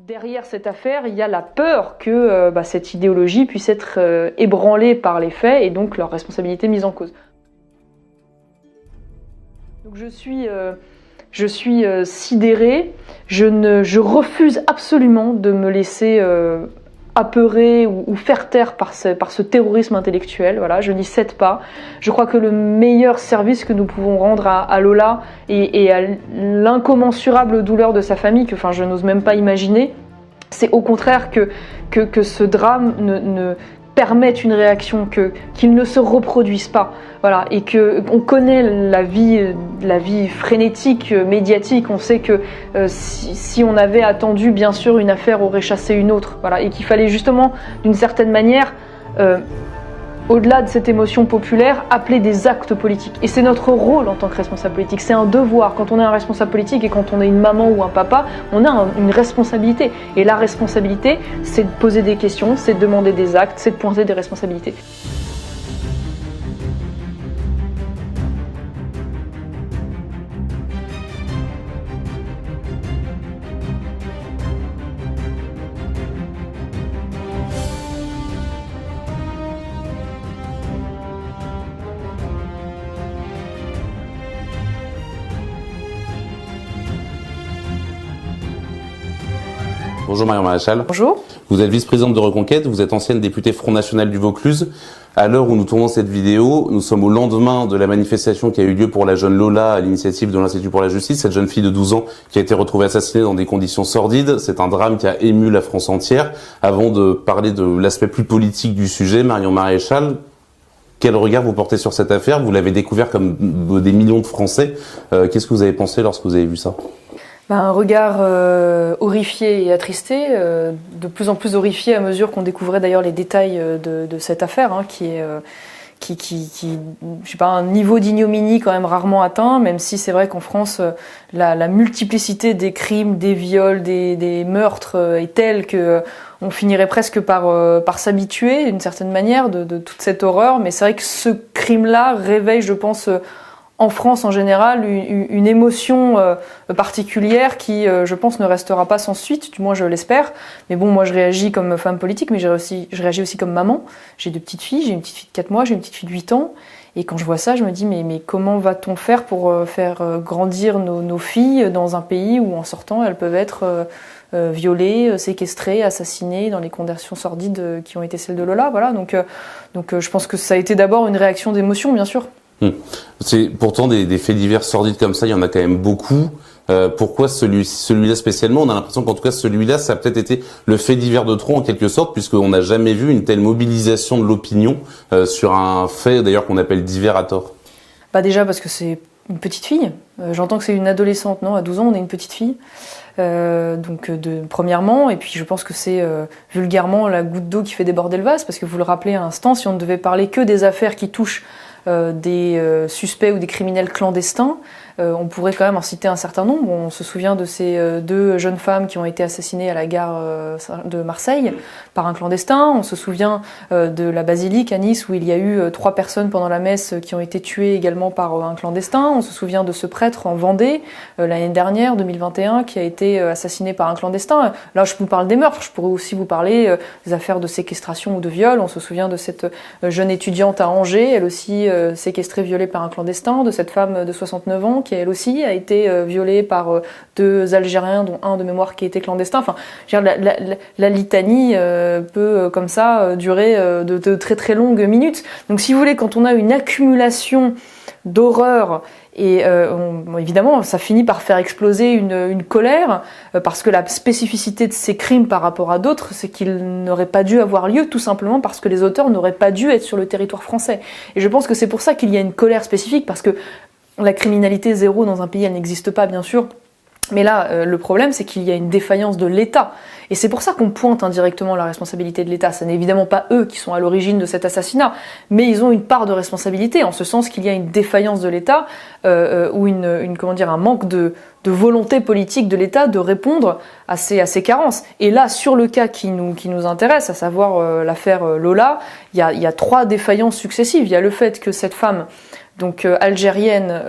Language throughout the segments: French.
Derrière cette affaire, il y a la peur que cette idéologie puisse être ébranlée par les faits et donc leur responsabilité mise en cause. Donc je suis sidérée, je refuse absolument de me laisser apeurer ou faire taire par ce terrorisme intellectuel. Voilà, je n'y cède pas. Je crois que le meilleur service que nous pouvons rendre à Lola et à l'incommensurable douleur de sa famille, que je n'ose même pas imaginer, c'est au contraire que ce drame ne permette une réaction, qu'il ne se reproduise pas. Voilà, et qu'on connaît la vie frénétique, médiatique. On sait que si on avait attendu, bien sûr, une affaire aurait chassé une autre. Voilà, et qu'il fallait justement, d'une certaine manière, au-delà de cette émotion populaire, appeler des actes politiques. Et c'est notre rôle en tant que responsable politique. C'est un devoir. Quand on est un responsable politique et quand on est une maman ou un papa, on a une responsabilité. Et la responsabilité, c'est de poser des questions, c'est de demander des actes, c'est de pointer des responsabilités. Bonjour Marion Maréchal. Bonjour. Vous êtes vice-présidente de Reconquête, vous êtes ancienne députée Front National du Vaucluse. À l'heure où nous tournons cette vidéo, nous sommes au lendemain de la manifestation qui a eu lieu pour la jeune Lola à l'initiative de l'Institut pour la Justice, cette jeune fille de 12 ans qui a été retrouvée assassinée dans des conditions sordides. C'est un drame qui a ému la France entière. Avant de parler de l'aspect plus politique du sujet, Marion Maréchal, quel regard vous portez sur cette affaire? Vous l'avez découvert comme des millions de Français. Qu'est-ce que vous avez pensé lorsque vous avez vu ça? Un regard horrifié et attristé, de plus en plus horrifié à mesure qu'on découvrait d'ailleurs les détails de cette affaire, qui est je sais pas, un niveau d'ignominie quand même rarement atteint, même si c'est vrai qu'en France, la multiplicité des crimes, des viols, des meurtres est telle que on finirait presque par s'habituer d'une certaine manière de toute cette horreur. Mais c'est vrai que ce crime-là réveille, je pense, en France en général, une émotion particulière qui, je pense, ne restera pas sans suite, du moins je l'espère. Mais bon, moi je réagis comme femme politique, mais je réagis aussi comme maman. J'ai 2 petites filles, j'ai une petite fille de 4 mois, j'ai une petite fille de 8 ans. Et quand je vois ça, je me dis, mais comment va-t-on faire pour faire grandir nos filles dans un pays où, en sortant, elles peuvent être violées, séquestrées, assassinées dans les conditions sordides qui ont été celles de Lola. Voilà. Donc je pense que ça a été d'abord une réaction d'émotion, bien sûr. C'est pourtant des faits divers sordides comme ça, il y en a quand même beaucoup. Pourquoi celui-là spécialement? On a l'impression qu'en tout cas celui-là, ça a peut-être été le fait divers de trop en quelque sorte, puisqu'on n'a jamais vu une telle mobilisation de l'opinion sur un fait d'ailleurs qu'on appelle divers à tort. Déjà parce que c'est une petite fille. J'entends que c'est une adolescente, non? À 12 ans, on est une petite fille. Premièrement, et puis je pense que c'est vulgairement la goutte d'eau qui fait déborder le vase, parce que vous le rappelez à l'instant, si on ne devait parler que des affaires qui touchent des suspects ou des criminels clandestins, on pourrait quand même en citer un certain nombre. On se souvient de ces 2 jeunes femmes qui ont été assassinées à la gare de Marseille par un clandestin. On se souvient de la basilique à Nice où il y a eu 3 personnes pendant la messe qui ont été tuées également par un clandestin. On se souvient de ce prêtre en Vendée l'année dernière, 2021, qui a été assassiné par un clandestin. Là, je vous parle des meurtres. Je pourrais aussi vous parler des affaires de séquestration ou de viol. On se souvient de cette jeune étudiante à Angers, elle aussi séquestrée, violée par un clandestin, de cette femme de 69 ans qui elle aussi a été violée par 2 Algériens, dont un de mémoire qui était clandestin. Enfin, je veux dire, la litanie peut comme ça durer de très très longues minutes. Donc si vous voulez, quand on a une accumulation d'horreur et évidemment ça finit par faire exploser une colère parce que la spécificité de ces crimes par rapport à d'autres, c'est qu'ils n'auraient pas dû avoir lieu tout simplement parce que les auteurs n'auraient pas dû être sur le territoire français. Et je pense que c'est pour ça qu'il y a une colère spécifique, parce que la criminalité zéro dans un pays, elle n'existe pas, bien sûr. Mais là, le problème, c'est qu'il y a une défaillance de l'État. Et c'est pour ça qu'on pointe indirectement la responsabilité de l'État. Ce n'est évidemment pas eux qui sont à l'origine de cet assassinat, mais ils ont une part de responsabilité, en ce sens qu'il y a une défaillance de l'État, ou un manque de volonté politique de l'État de répondre à ces carences. Et là, sur le cas qui nous intéresse, à savoir l'affaire Lola, il y a 3 défaillances successives. Il y a le fait que cette femme donc algérienne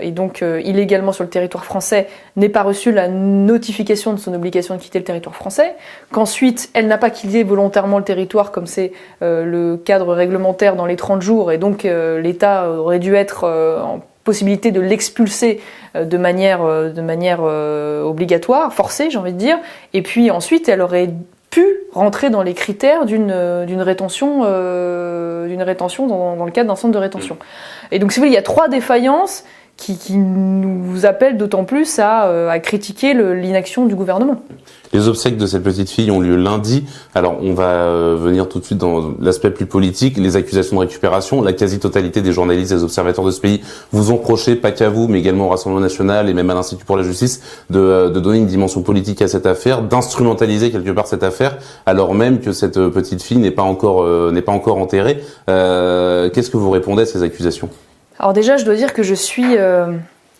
et donc illégalement sur le territoire français, n'ait pas reçu la notification de son obligation de quitter le territoire français, qu'ensuite elle n'a pas quitté volontairement le territoire comme c'est le cadre réglementaire dans les 30 jours, et donc l'État aurait dû être en possibilité de l'expulser de manière obligatoire, forcée, j'ai envie de dire, et puis ensuite elle aurait pu rentrer dans les critères d'une rétention dans le cadre d'un centre de rétention. Et donc, si vous voulez, il y a 3 défaillances qui nous appellent d'autant plus à critiquer l'inaction du gouvernement. Les obsèques de cette petite fille ont lieu lundi. Alors, on va venir tout de suite dans l'aspect plus politique. Les accusations de récupération, la quasi-totalité des journalistes et des observateurs de ce pays vous ont reproché, pas qu'à vous, mais également au Rassemblement national et même à l'Institut pour la justice, de donner une dimension politique à cette affaire, d'instrumentaliser quelque part cette affaire, alors même que cette petite fille n'est pas encore enterrée. Qu'est-ce que vous répondez à ces accusations ? Alors déjà, je dois dire que je suis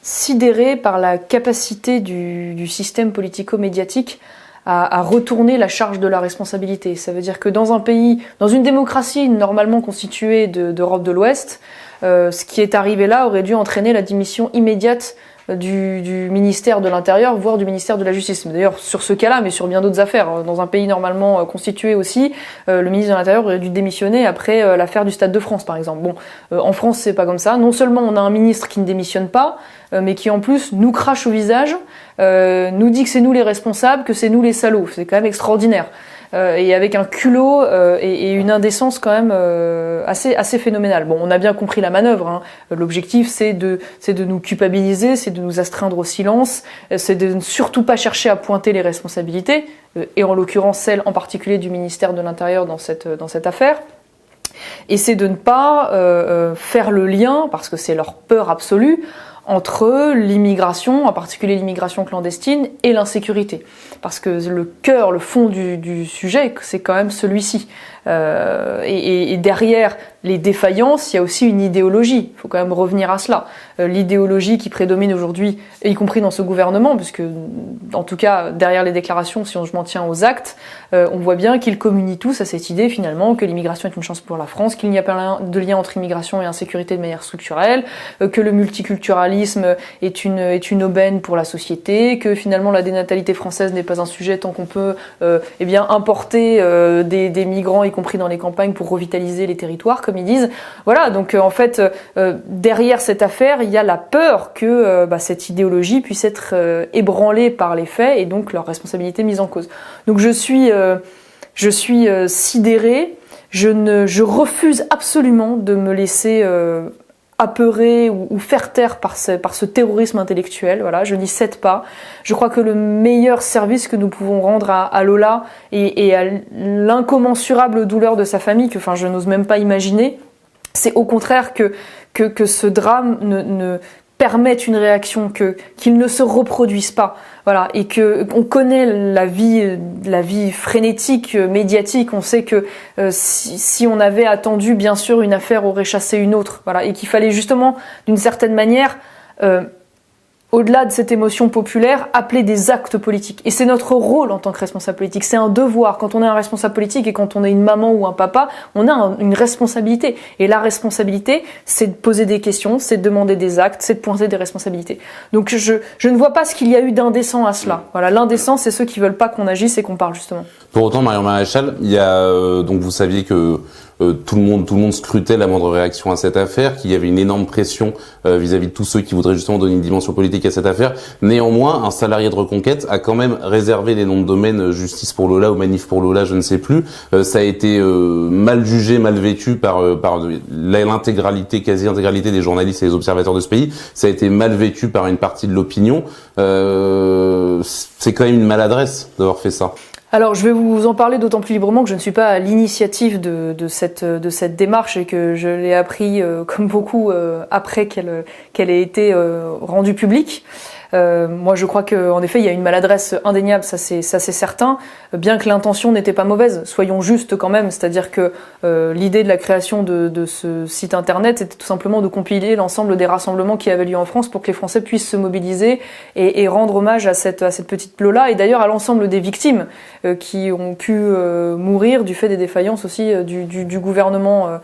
sidérée par la capacité du système politico-médiatique à retourner la charge de la responsabilité. Ça veut dire que dans un pays, dans une démocratie normalement constituée d'Europe de l'Ouest, ce qui est arrivé là aurait dû entraîner la démission immédiate du ministère de l'Intérieur, voire du ministère de la Justice. D'ailleurs, sur ce cas-là, mais sur bien d'autres affaires, dans un pays normalement constitué aussi, le ministre de l'Intérieur aurait dû démissionner après l'affaire du Stade de France, par exemple. Bon, en France, c'est pas comme ça. Non seulement on a un ministre qui ne démissionne pas, mais qui en plus nous crache au visage, nous dit que c'est nous les responsables, que c'est nous les salauds. C'est quand même extraordinaire. Et avec un culot et une indécence quand même assez phénoménale. Bon, on a bien compris la manœuvre, hein. L'objectif, c'est de nous culpabiliser, c'est de nous astreindre au silence, c'est de ne surtout pas chercher à pointer les responsabilités, et en l'occurrence celle en particulier du ministère de l'Intérieur dans cette affaire. Et c'est de ne pas faire le lien, parce que c'est leur peur absolue, entre l'immigration, en particulier l'immigration clandestine, et l'insécurité. Parce que le cœur, le fond du sujet, c'est quand même celui-ci. Et derrière les défaillances, il y a aussi une idéologie. Il faut quand même revenir à cela. L'idéologie qui prédomine aujourd'hui, y compris dans ce gouvernement, puisque, en tout cas, derrière les déclarations, si je m'en tiens aux actes, on voit bien qu'ils communient tous à cette idée, finalement, que l'immigration est une chance pour la France, qu'il n'y a pas de lien entre immigration et insécurité de manière structurelle, que le multiculturalisme est une aubaine pour la société, que finalement la dénatalité française n'est pas un sujet tant qu'on peut importer des migrants, y compris dans les campagnes, pour revitaliser les territoires, comme ils disent. Voilà, donc en fait, derrière cette affaire, il y a la peur que cette idéologie puisse être ébranlée par les faits et donc leur responsabilité mise en cause. Donc je suis sidérée, je refuse absolument de me laisser apeurer ou faire taire par ce terrorisme intellectuel. Voilà, je n'y cède pas. Je crois que le meilleur service que nous pouvons rendre à Lola et à l'incommensurable douleur de sa famille, que je n'ose même pas imaginer, c'est au contraire que ce drame ne permette une réaction, qu'il ne se reproduise pas. Voilà, et on connaît la vie frénétique, médiatique. On sait que si on avait attendu, bien sûr, une affaire aurait chassé une autre. Voilà, et qu'il fallait justement, d'une certaine manière, au-delà de cette émotion populaire, appeler des actes politiques. Et c'est notre rôle en tant que responsable politique. C'est un devoir. Quand on est un responsable politique et quand on est une maman ou un papa, on a une responsabilité. Et la responsabilité, c'est de poser des questions, c'est de demander des actes, c'est de pointer des responsabilités. Donc je ne vois pas ce qu'il y a eu d'indécent à cela. Voilà, l'indécent, c'est ceux qui veulent pas qu'on agisse et qu'on parle justement. Pour autant, Marion Maréchal, il y a donc vous saviez que tout le monde scrutait la moindre réaction à cette affaire, qu'il y avait une énorme pression vis-à-vis de tous ceux qui voudraient justement donner une dimension politique à cette affaire. Néanmoins, un salarié de Reconquête a quand même réservé les noms de domaine Justice pour Lola ou Manif pour Lola, je ne sais plus. Ça a été mal jugé, mal vécu par l'intégralité, quasi-intégralité des journalistes et des observateurs de ce pays. Ça a été mal vécu par une partie de l'opinion. C'est quand même une maladresse d'avoir fait ça. Alors, je vais vous en parler d'autant plus librement que je ne suis pas à l'initiative de cette démarche et que je l'ai appris, comme beaucoup, après qu'elle ait été rendue publique. Moi, je crois qu'en effet, il y a une maladresse indéniable, ça c'est certain, bien que l'intention n'était pas mauvaise. Soyons justes quand même, c'est-à-dire que l'idée de la création de ce site internet, c'était tout simplement de compiler l'ensemble des rassemblements qui avaient lieu en France pour que les Français puissent se mobiliser et rendre hommage à cette petite Lola, et d'ailleurs à l'ensemble des victimes qui ont pu mourir du fait des défaillances aussi du gouvernement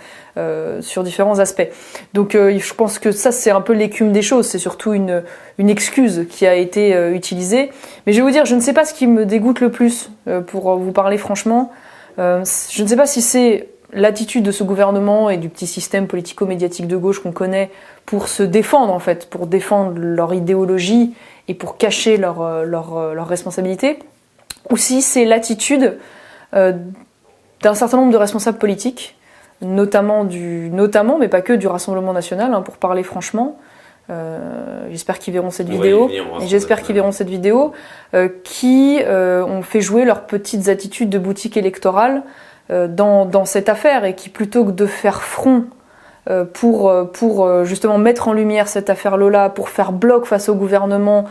sur différents aspects. Donc je pense que ça c'est un peu l'écume des choses, c'est surtout une excuse qui a été utilisée. Mais je vais vous dire, je ne sais pas ce qui me dégoûte le plus, pour vous parler franchement. Je ne sais pas si c'est l'attitude de ce gouvernement et du petit système politico-médiatique de gauche qu'on connaît pour se défendre en fait, pour défendre leur idéologie et pour cacher leur responsabilité, ou si c'est l'attitude d'un certain nombre de responsables politiques, notamment, mais pas que, du Rassemblement national, hein, pour parler franchement. J'espère qu'ils verront cette vidéo, qui ont fait jouer leurs petites attitudes de boutique électorale dans cette affaire, et qui, plutôt que de faire front pour justement mettre en lumière cette affaire Lola, pour faire bloc face au gouvernement,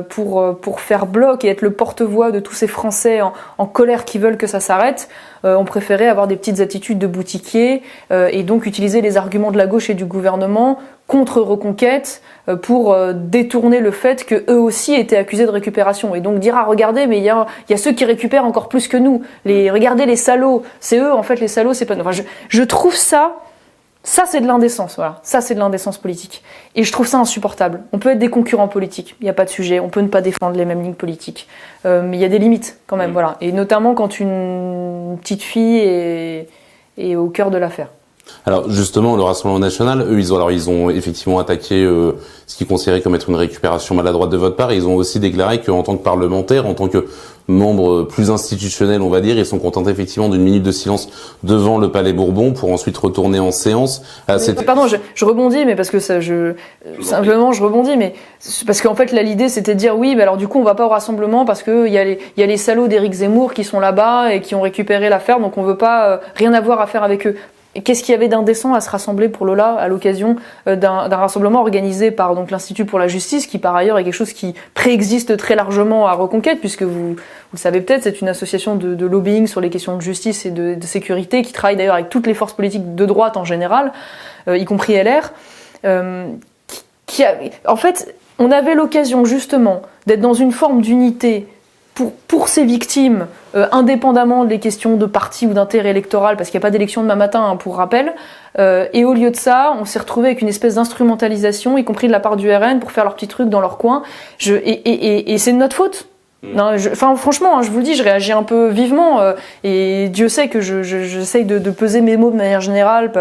pour faire bloc et être le porte-voix de tous ces Français en colère qui veulent que ça s'arrête, ont préféré avoir des petites attitudes de boutiquier, et donc utiliser les arguments de la gauche et du gouvernement contre Reconquête pour détourner le fait qu'eux aussi étaient accusés de récupération, et donc dire regardez, mais il y a ceux qui récupèrent encore plus que nous, regardez les salauds, c'est eux en fait les salauds, c'est pas nous. Enfin, je trouve ça c'est de l'indécence, voilà. Ça, c'est de l'indécence politique. Et je trouve ça insupportable. On peut être des concurrents politiques, il n'y a pas de sujet. On peut ne pas défendre les mêmes lignes politiques. Mais il y a des limites, quand même, voilà. Et notamment quand une petite fille est au cœur de l'affaire. Alors justement, le Rassemblement national, eux, ils ont effectivement attaqué ce qu'ils considéraient comme être une récupération maladroite de votre part, et ils ont aussi déclaré qu'en tant que parlementaires, en tant que membres plus institutionnels, on va dire, ils sont contentés effectivement d'une minute de silence devant le Palais Bourbon pour ensuite retourner en séance. Pardon, je rebondis, mais parce que ça, simplement je rebondis, mais parce qu'en fait là l'idée c'était de dire oui, mais alors du coup on va pas au rassemblement parce que il y a les salauds d'Éric Zemmour qui sont là-bas et qui ont récupéré l'affaire, donc on veut pas rien avoir à faire avec eux. Et qu'est-ce qu'il y avait d'indécent à se rassembler pour Lola à l'occasion d'un rassemblement organisé par donc l'Institut pour la justice, qui par ailleurs est quelque chose qui préexiste très largement à Reconquête, puisque vous le savez peut-être, c'est une association de lobbying sur les questions de justice et de sécurité, qui travaille d'ailleurs avec toutes les forces politiques de droite en général, y compris LR. En fait, on avait l'occasion justement d'être dans une forme d'unité pour ces victimes, indépendamment des questions de parti ou d'intérêt électoral, parce qu'il n'y a pas d'élection demain matin, hein, pour rappel, et au lieu de ça, on s'est retrouvé avec une espèce d'instrumentalisation, y compris de la part du RN, pour faire leurs petits trucs dans leur coin, et c'est de notre faute. Non, franchement, hein, je vous le dis, je réagis un peu vivement, et Dieu sait que j'essaye de peser mes mots de manière générale,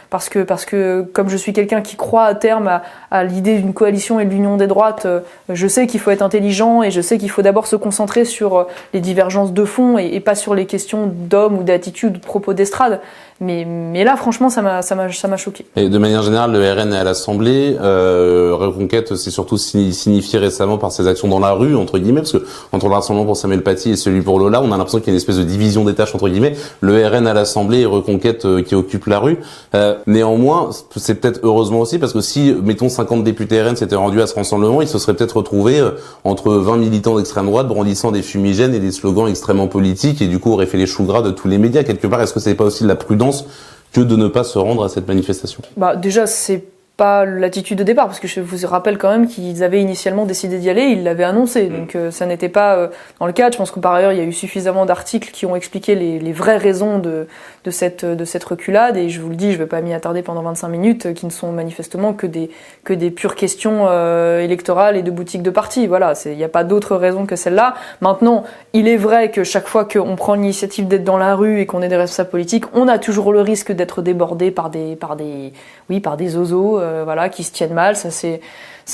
parce que comme je suis quelqu'un qui croit à terme à l'idée d'une coalition et de l'union des droites, je sais qu'il faut être intelligent, et je sais qu'il faut d'abord se concentrer sur les divergences de fond et pas sur les questions d'hommes ou d'attitudes ou de propos d'estrade. Mais là, franchement, ça m'a choqué. Et de manière générale, le RN est à l'Assemblée. Reconquête s'est surtout signifié récemment par ses actions dans la rue, entre guillemets, parce que entre le Rassemblement pour Samuel Paty et celui pour Lola, on a l'impression qu'il y a une espèce de division des tâches, entre guillemets. Le RN à l'Assemblée et Reconquête qui occupe la rue. Néanmoins, c'est peut-être heureusement aussi, parce que si, mettons, 50 députés RN s'étaient rendus à ce rassemblement, ils se seraient peut-être retrouvés entre 20 militants d'extrême droite brandissant des fumigènes et des slogans extrêmement politiques, et du coup auraient fait les choux gras de tous les médias. Quelque part, est-ce que c'est pas aussi de la prudence que de ne pas se rendre à cette manifestation? Déjà, c'est pas l'attitude de départ, parce que je vous rappelle quand même qu'ils avaient initialement décidé d'y aller, ils l'avaient annoncé, donc ça n'était pas dans le cadre. Je pense que par ailleurs il y a eu suffisamment d'articles qui ont expliqué les vraies raisons de cette reculade, et je vous le dis, je vais pas m'y attarder pendant 25 minutes, qui ne sont manifestement que des pures questions électorales et de boutiques de parti. Voilà, il n'y a pas d'autre raison que celle-là. Maintenant, il est vrai que chaque fois qu'on prend l'initiative d'être dans la rue et qu'on est des responsables politiques, on a toujours le risque d'être débordé par des zozos, voilà, qui se tiennent mal. Ça c'est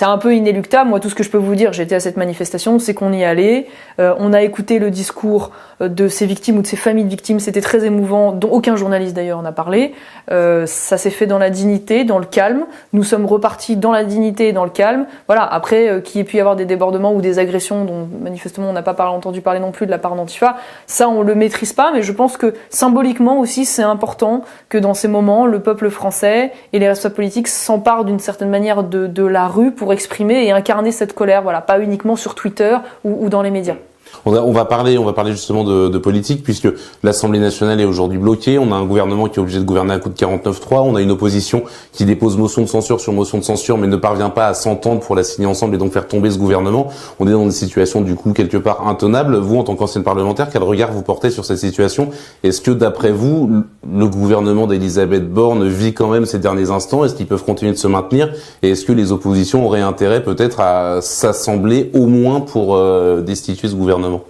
un peu inéluctable. Moi, tout ce que je peux vous dire, j'étais à cette manifestation, c'est qu'on y allait. On a écouté le discours de ces victimes ou de ces familles de victimes. C'était très émouvant, dont aucun journaliste d'ailleurs en a parlé. Ça s'est fait dans la dignité, dans le calme. Nous sommes repartis dans la dignité et dans le calme. Voilà. Après, qu'il y ait pu y avoir des débordements ou des agressions dont manifestement on n'a pas entendu parler non plus de la part d'Antifa, ça on le maîtrise pas. Mais je pense que symboliquement aussi, c'est important que dans ces moments, le peuple français et les responsables politiques s'emparent d'une certaine manière de la rue pour exprimer et incarner cette colère. Voilà, pas uniquement sur Twitter ou dans les médias. On va parler justement de politique, puisque l'Assemblée nationale est aujourd'hui bloquée. On a un gouvernement qui est obligé de gouverner à coup de 49-3. On a une opposition qui dépose motion de censure sur motion de censure, mais ne parvient pas à s'entendre pour la signer ensemble et donc faire tomber ce gouvernement. On est dans une situation du coup quelque part intenable. Vous, en tant qu'ancienne parlementaire, quel regard vous portez sur cette situation? Est-ce que d'après vous, le gouvernement d'Elisabeth Borne vit quand même ces derniers instants? Est-ce qu'ils peuvent continuer de se maintenir? Et est-ce que les oppositions auraient intérêt peut-être à s'assembler au moins pour destituer ce gouvernement?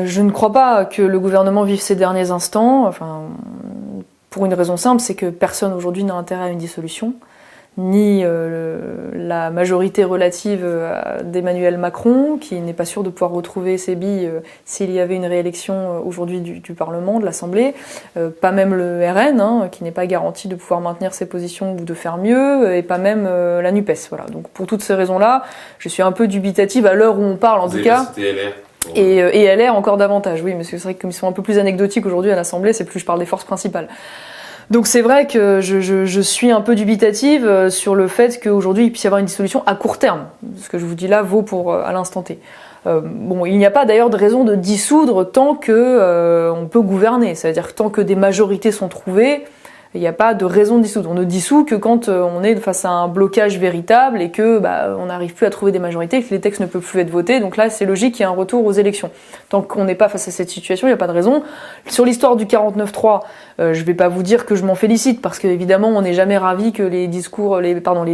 Je ne crois pas que le gouvernement vive ces derniers instants, pour une raison simple, c'est que personne aujourd'hui n'a intérêt à une dissolution, ni la majorité relative d'Emmanuel Macron, qui n'est pas sûr de pouvoir retrouver ses billes s'il y avait une réélection aujourd'hui du Parlement, de l'Assemblée, pas même le RN, qui n'est pas garanti de pouvoir maintenir ses positions ou de faire mieux, et pas même la NUPES. Voilà. Donc pour toutes ces raisons-là, je suis un peu dubitative à l'heure où on parle, en tout cas. Et LR encore davantage, oui, mais c'est vrai que comme ils sont un peu plus anecdotiques aujourd'hui à l'Assemblée, c'est plus je parle des forces principales. Donc c'est vrai que je suis un peu dubitative sur le fait qu'aujourd'hui il puisse y avoir une dissolution à court terme. Ce que je vous dis là vaut pour à l'instant T. Il n'y a pas d'ailleurs de raison de dissoudre tant que on peut gouverner, c'est-à-dire que tant que des majorités sont trouvées, il n'y a pas de raison de dissoudre. On ne dissout que quand on est face à un blocage véritable et que on n'arrive plus à trouver des majorités, que les textes ne peuvent plus être votés. Donc là, c'est logique qu'il y ait un retour aux élections. Tant qu'on n'est pas face à cette situation, il n'y a pas de raison. Sur l'histoire du 49-3, je ne vais pas vous dire que je m'en félicite, parce qu'évidemment, on n'est jamais ravi que les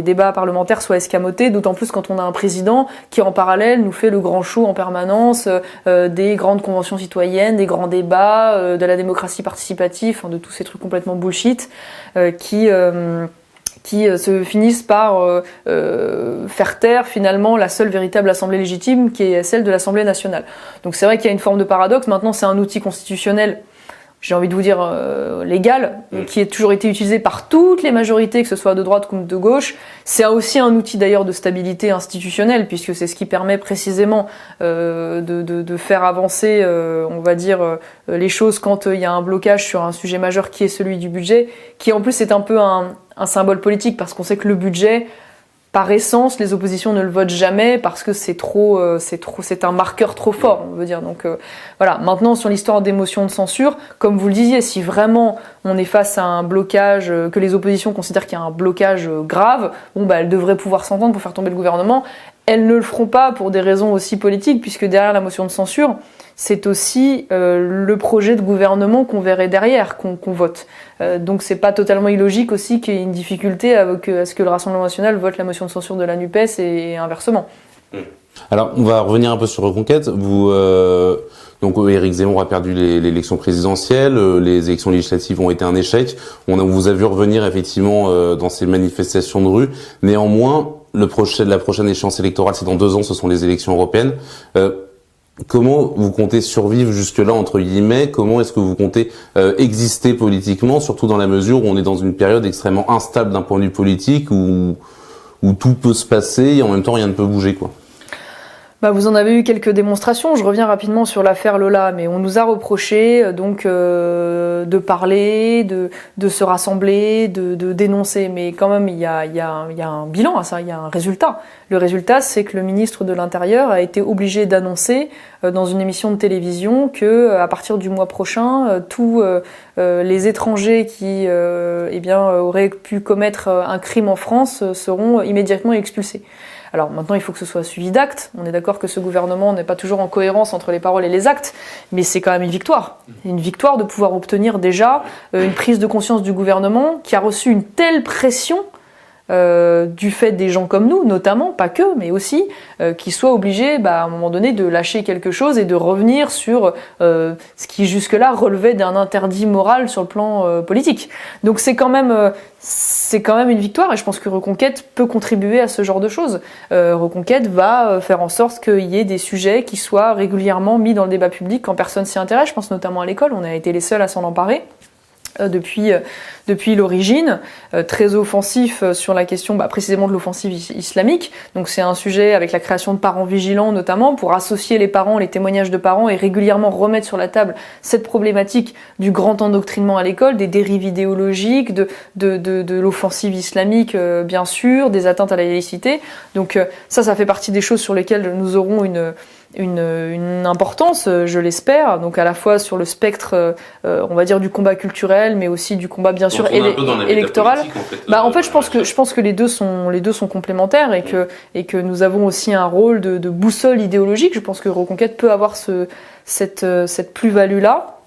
débats parlementaires soient escamotés, d'autant plus quand on a un président qui, en parallèle, nous fait le grand show en permanence des grandes conventions citoyennes, des grands débats, de la démocratie participative, de tous ces trucs complètement bullshit. Qui se finissent par faire taire finalement la seule véritable assemblée légitime qui est celle de l'Assemblée nationale. Donc c'est vrai qu'il y a une forme de paradoxe. Maintenant c'est un outil constitutionnel, j'ai envie de vous dire légal, qui a toujours été utilisé par toutes les majorités, que ce soit de droite comme de gauche. C'est aussi un outil d'ailleurs de stabilité institutionnelle, puisque c'est ce qui permet précisément de faire avancer, on va dire, les choses quand il y a un blocage sur un sujet majeur qui est celui du budget, qui en plus est un peu un symbole politique, parce qu'on sait que le budget, par essence, les oppositions ne le votent jamais parce que c'est un marqueur trop fort, on veut dire. Donc voilà. Maintenant, sur l'histoire des motions de censure, comme vous le disiez, si vraiment on est face à un blocage, que les oppositions considèrent qu'il y a un blocage grave, elles devraient pouvoir s'entendre pour faire tomber le gouvernement. Elles ne le feront pas pour des raisons aussi politiques, puisque derrière la motion de censure, c'est aussi le projet de gouvernement qu'on verrait derrière, qu'on vote. Donc c'est pas totalement illogique aussi qu'il y ait une difficulté à ce que le Rassemblement national vote la motion de censure de la NUPES et inversement. Alors on va revenir un peu sur Reconquête. Donc Éric Zemmour a perdu l'élection présidentielle, les élections législatives ont été un échec. On vous a vu revenir effectivement dans ces manifestations de rue. Néanmoins, la prochaine échéance électorale, c'est dans 2 ans, ce sont les élections européennes. Comment vous comptez survivre jusque-là, entre guillemets? Comment est-ce que vous comptez exister politiquement, surtout dans la mesure où on est dans une période extrêmement instable d'un point de vue politique, où tout peut se passer et en même temps rien ne peut bouger, quoi? Vous en avez eu quelques démonstrations. Je reviens rapidement sur l'affaire Lola, mais on nous a reproché de parler, de se rassembler, de dénoncer. Mais quand même, il y a un bilan à ça, il y a un résultat. Le résultat, c'est que le ministre de l'Intérieur a été obligé d'annoncer dans une émission de télévision que à partir du mois prochain, tous les étrangers qui auraient pu commettre un crime en France seront immédiatement expulsés. Alors maintenant, il faut que ce soit suivi d'actes. On est d'accord que ce gouvernement n'est pas toujours en cohérence entre les paroles et les actes, mais c'est quand même une victoire. Une victoire de pouvoir obtenir déjà une prise de conscience du gouvernement qui a reçu une telle pression du fait des gens comme nous, notamment, pas que, mais aussi, qui soient obligés, à un moment donné, de lâcher quelque chose et de revenir sur ce qui jusque-là relevait d'un interdit moral sur le plan politique. Donc c'est quand même une victoire, et je pense que Reconquête peut contribuer à ce genre de choses. Reconquête va faire en sorte qu'il y ait des sujets qui soient régulièrement mis dans le débat public quand personne s'y intéresse. Je pense notamment à l'école, on a été les seuls à s'en emparer. Depuis l'origine, très offensif sur la question précisément de l'offensive islamique. Donc c'est un sujet avec la création de parents vigilants notamment pour associer les parents, les témoignages de parents et régulièrement remettre sur la table cette problématique du grand endoctrinement à l'école, des dérives idéologiques, de l'offensive islamique bien sûr, des atteintes à la laïcité. Donc ça fait partie des choses sur lesquelles nous aurons une importance, je l'espère, donc à la fois sur le spectre, on va dire, du combat culturel, mais aussi du combat bien sûr électoral. En fait, je pense que les deux sont complémentaires et que nous avons aussi un rôle de boussole idéologique. Je pense que Reconquête peut avoir cette plus-value-là.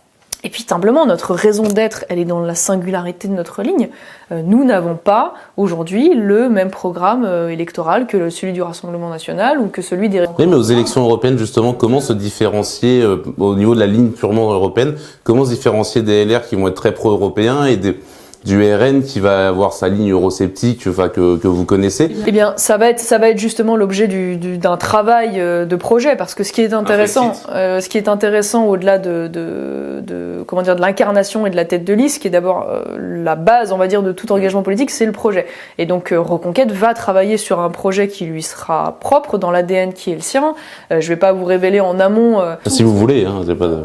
Et puis simplement, notre raison d'être, elle est dans la singularité de notre ligne. Nous n'avons pas aujourd'hui le même programme électoral que celui du Rassemblement national ou que celui des... Oui, mais aux élections européennes, justement, comment se différencier au niveau de la ligne purement européenne, comment se différencier des LR qui vont être très pro-européens et du RN qui va avoir sa ligne eurosceptique, enfin que vous connaissez? Eh bien, ça va être justement l'objet d'un travail de projet, parce que ce qui est intéressant au-delà de l'incarnation et de la tête de liste, qui est d'abord la base, on va dire, de tout engagement politique, c'est le projet. Et donc Reconquête va travailler sur un projet qui lui sera propre dans l'ADN qui est le sien. Je vais pas vous révéler en amont. Si vous voulez, hein, j'ai pas de...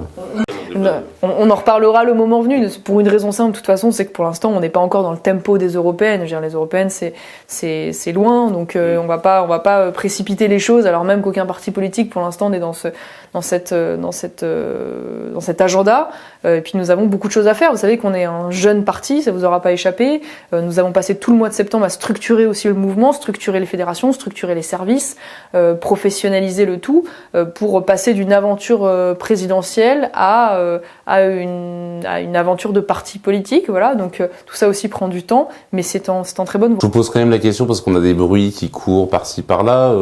On en reparlera le moment venu, pour une raison simple, de toute façon, c'est que pour l'instant, on n'est pas encore dans le tempo des européennes. Je veux dire, les européennes, c'est loin, donc on va pas précipiter les choses, alors même qu'aucun parti politique, pour l'instant, n'est dans cet agenda. Et puis nous avons beaucoup de choses à faire. Vous savez qu'on est un jeune parti, ça vous aura pas échappé. Nous avons passé tout le mois de septembre à structurer aussi le mouvement, structurer les fédérations, structurer les services, professionnaliser le tout, pour passer d'une aventure présidentielle à une aventure de parti politique. Voilà, donc tout ça aussi prend du temps, mais c'est en très bonne voie. Je vous pose quand même la question parce qu'on a des bruits qui courent par-ci par-là.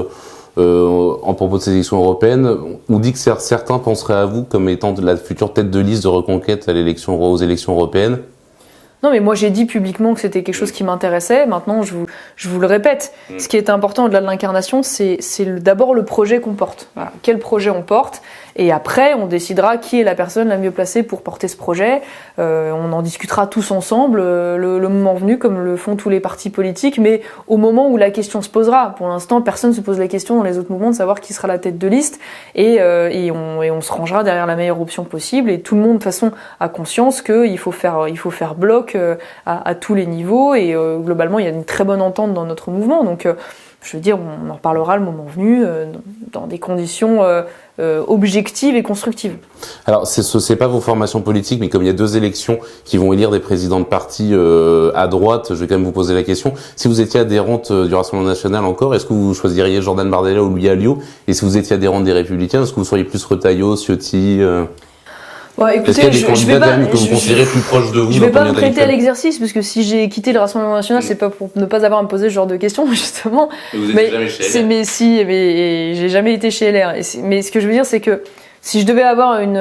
En propos de ces élections européennes, on dit que certains penseraient à vous comme étant la future tête de liste de Reconquête aux élections européennes. Non, mais moi j'ai dit publiquement que c'était quelque chose qui m'intéressait. Maintenant, je vous le répète, ce qui est important au-delà de l'incarnation, c'est d'abord le projet qu'on porte. Voilà. Quel projet on porte, et après on décidera qui est la personne la mieux placée pour porter ce projet. On en discutera tous ensemble, le moment venu, comme le font tous les partis politiques, mais au moment où la question se posera. Pour l'instant, personne ne se pose la question dans les autres mouvements de savoir qui sera la tête de liste, et on se rangera derrière la meilleure option possible. Et tout le monde, de toute façon, a conscience qu'il faut faire bloc à tous les niveaux, et globalement il y a une très bonne entente dans notre mouvement, donc je veux dire, on en reparlera le moment venu dans des conditions objectives et constructives. Alors c'est pas vos formations politiques, mais comme il y a 2 élections qui vont élire des présidents de partis à droite, je vais quand même vous poser la question. Si vous étiez adhérente du Rassemblement national encore, est-ce que vous choisiriez Jordan Bardella ou Louis Alliot? Et si vous étiez adhérente des Républicains, est-ce que vous seriez plus Retailleau, Ciotti Écoutez, je vais pas me prêter à l'exercice, parce que si j'ai quitté le Rassemblement national, c'est pas pour ne pas avoir à me poser ce genre de questions, justement. Mais jamais chez LR. Mais j'ai jamais été chez LR. Mais ce que je veux dire, c'est que si je devais avoir une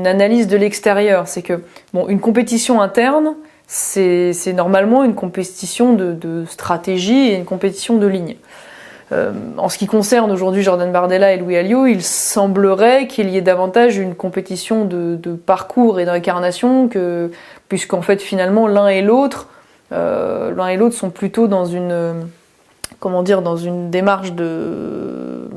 analyse de l'extérieur, c'est que une compétition interne, c'est normalement une compétition de stratégie et une compétition de ligne. En ce qui concerne aujourd'hui Jordan Bardella et Louis Alliot, il semblerait qu'il y ait davantage une compétition de parcours et d'incarnation, puisqu'en fait finalement l'un et l'autre sont plutôt dans une démarche de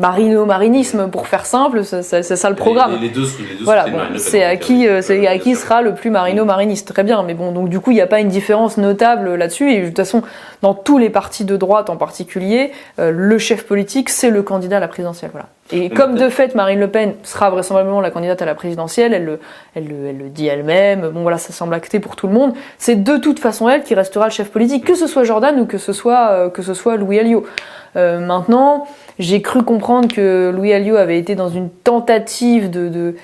marino-marinisme, pour faire simple, c'est ça le programme. Les deux voilà, c'est à qui sera le plus marino-mariniste. Très bien, mais donc du coup il n'y a pas une différence notable là-dessus, et de toute façon dans tous les partis de droite en particulier, le chef politique c'est le candidat à la présidentielle. Voilà. Et comme de fait Marine Le Pen sera vraisemblablement la candidate à la présidentielle, elle le dit elle-même, voilà, ça semble acté pour tout le monde, c'est de toute façon elle qui restera le chef politique, que ce soit Jordan ou que ce soit Louis Alliot. Maintenant, j'ai cru comprendre que Louis Alliot avait été dans une tentative de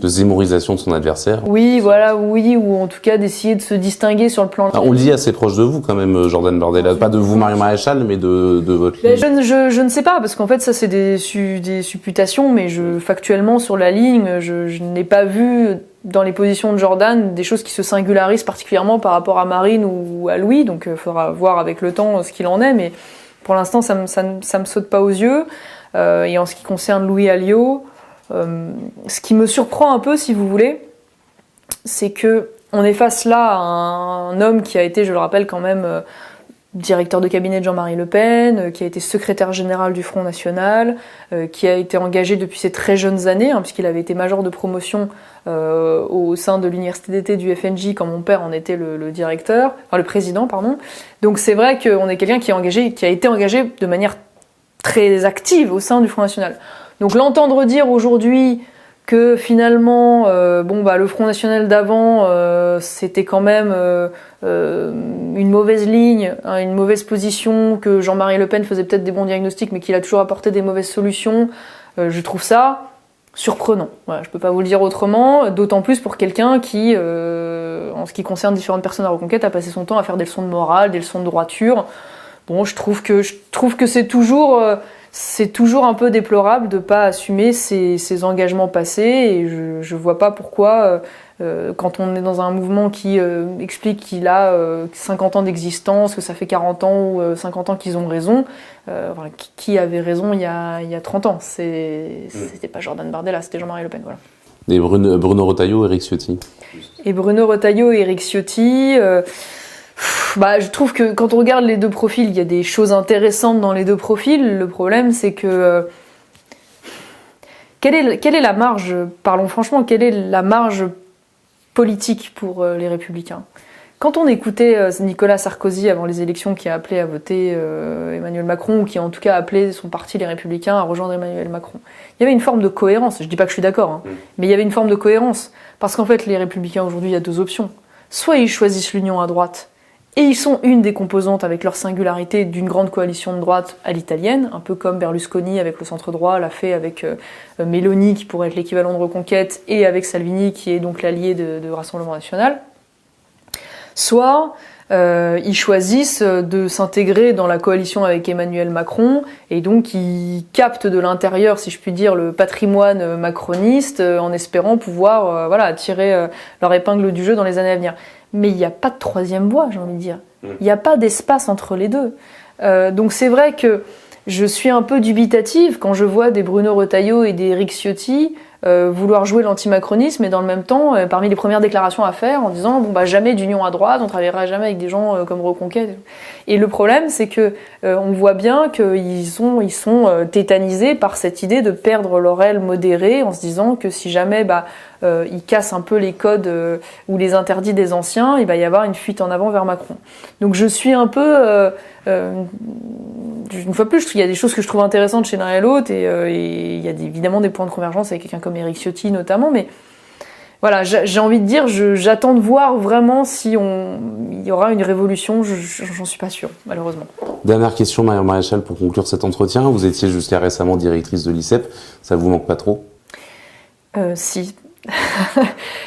zémorisation de son adversaire. Oui, voilà, ou en tout cas d'essayer de se distinguer sur le plan... On le dit assez proche de vous quand même, Jordan Bardella. Pas de vous, Marion Maréchal, mais de votre ligne. Je ne sais pas, parce qu'en fait ça c'est des supputations, mais factuellement sur la ligne, je n'ai pas vu dans les positions de Jordan des choses qui se singularisent particulièrement par rapport à Marine ou à Louis, donc il faudra voir avec le temps ce qu'il en est, mais pour l'instant ça me saute pas aux yeux. Et en ce qui concerne Louis Alliot, ce qui me surprend un peu, si vous voulez, c'est que on est face là à un homme qui a été, je le rappelle quand même, directeur de cabinet de Jean-Marie Le Pen, qui a été secrétaire général du Front National, qui a été engagé depuis ses très jeunes années, puisqu'il avait été major de promotion au sein de l'université d'été du FNJ quand mon père en était le président, pardon. Donc c'est vrai qu'on est quelqu'un qui a été engagé de manière très active au sein du Front National. Donc l'entendre dire aujourd'hui que finalement, le Front National d'avant, c'était quand même une mauvaise ligne, hein, une mauvaise position, que Jean-Marie Le Pen faisait peut-être des bons diagnostics, mais qu'il a toujours apporté des mauvaises solutions, je trouve ça surprenant. Voilà, je peux pas vous le dire autrement, d'autant plus pour quelqu'un qui, en ce qui concerne différentes personnes à Reconquête, a passé son temps à faire des leçons de morale, des leçons de droiture. Bon, je trouve que c'est toujours un peu déplorable de pas assumer ses engagements passés, et je vois pas pourquoi, quand on est dans un mouvement qui explique qu'il a 50 ans d'existence, que ça fait 40 ans ou 50 ans qu'ils ont raison, qui avait raison il y a 30 ans. C'était pas Jordan Bardella, c'était Jean-Marie Le Pen, voilà. Et Bruno Retailleau, Éric Ciotti. Et Bruno Retailleau et Éric Ciotti, je trouve que quand on regarde les deux profils, il y a des choses intéressantes dans les deux profils. Le problème, c'est que quelle est la marge, parlons franchement, quelle est la marge politique pour les Républicains? Quand on écoutait Nicolas Sarkozy avant les élections, qui a appelé à voter Emmanuel Macron, ou qui a en tout cas appelé son parti, les Républicains, à rejoindre Emmanuel Macron, il y avait une forme de cohérence. Je dis pas que je suis d'accord, hein, mais il y avait une forme de cohérence. Parce qu'en fait, les Républicains aujourd'hui, il y a deux options. Soit ils choisissent l'union à droite, et ils sont une des composantes avec leur singularité d'une grande coalition de droite à l'italienne, un peu comme Berlusconi avec le centre-droit l'a fait avec Meloni, qui pourrait être l'équivalent de Reconquête, et avec Salvini, qui est donc l'allié de Rassemblement National. Soit ils choisissent de s'intégrer dans la coalition avec Emmanuel Macron, et donc ils captent de l'intérieur, si je puis dire, le patrimoine macroniste, en espérant pouvoir tirer leur épingle du jeu dans les années à venir. Mais il n'y a pas de troisième voie, j'ai envie de dire. Il n'y a pas d'espace entre les deux. Donc c'est vrai que je suis un peu dubitative quand je vois des Bruno Retailleau et des Éric Ciotti vouloir jouer l'antimacronisme, et dans le même temps, parmi les premières déclarations à faire, en disant jamais d'union à droite, on travaillera jamais avec des gens comme Reconquête. Et le problème, c'est que on voit bien qu'ils sont tétanisés par cette idée de perdre leur aile modérée, en se disant que si jamais ils cassent un peu les codes ou les interdits des anciens, il va y avoir une fuite en avant vers Macron. Donc je suis un peu une fois plus, il y a des choses que je trouve intéressantes chez l'un et l'autre, et il y a évidemment des points de convergence avec quelqu'un comme Éric Ciotti notamment, mais voilà, j'ai envie de dire, j'attends de voir vraiment si il y aura une révolution. J'en suis pas sûre, malheureusement. Dernière question, Marion Maréchal, pour conclure cet entretien. Vous étiez jusqu'à récemment directrice de l'ICEP, ça vous manque pas trop? Si.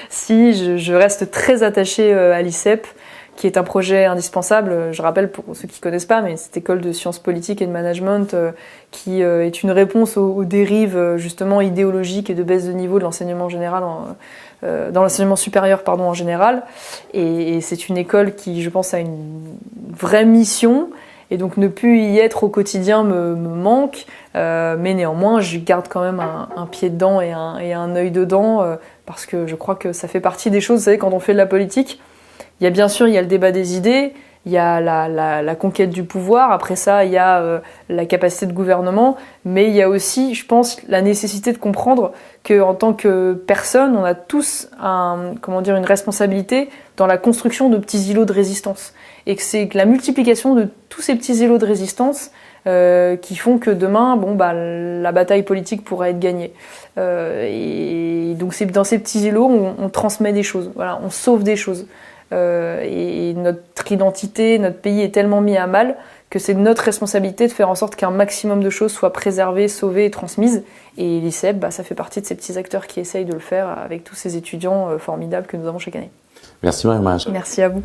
Si, je reste très attachée à l'ICEP, qui est un projet indispensable. Je rappelle, pour ceux qui ne connaissent pas, mais cette école de sciences politiques et de management qui est une réponse aux dérives justement idéologiques et de baisse de niveau de l'enseignement général dans l'enseignement supérieur en général. Et c'est une école qui, je pense, a une vraie mission, et donc ne plus y être au quotidien me manque, mais néanmoins je garde quand même un pied dedans et un œil dedans, parce que je crois que ça fait partie des choses, vous savez, quand on fait de la politique, il y a bien sûr le débat des idées, il y a la conquête du pouvoir, après ça il y a la capacité de gouvernement, mais il y a aussi, je pense, la nécessité de comprendre qu'en tant que personne, on a tous une responsabilité dans la construction de petits îlots de résistance. Et que c'est la multiplication de tous ces petits îlots de résistance qui font que demain, la bataille politique pourra être gagnée. Et donc c'est dans ces petits îlots on transmet des choses, voilà, on sauve des choses. Et notre identité, notre pays est tellement mis à mal que c'est notre responsabilité de faire en sorte qu'un maximum de choses soient préservées, sauvées et transmises. Et l'ICEP, ça fait partie de ces petits acteurs qui essayent de le faire avec tous ces étudiants formidables que nous avons chaque année. Merci Marion Maréchal. Merci à vous.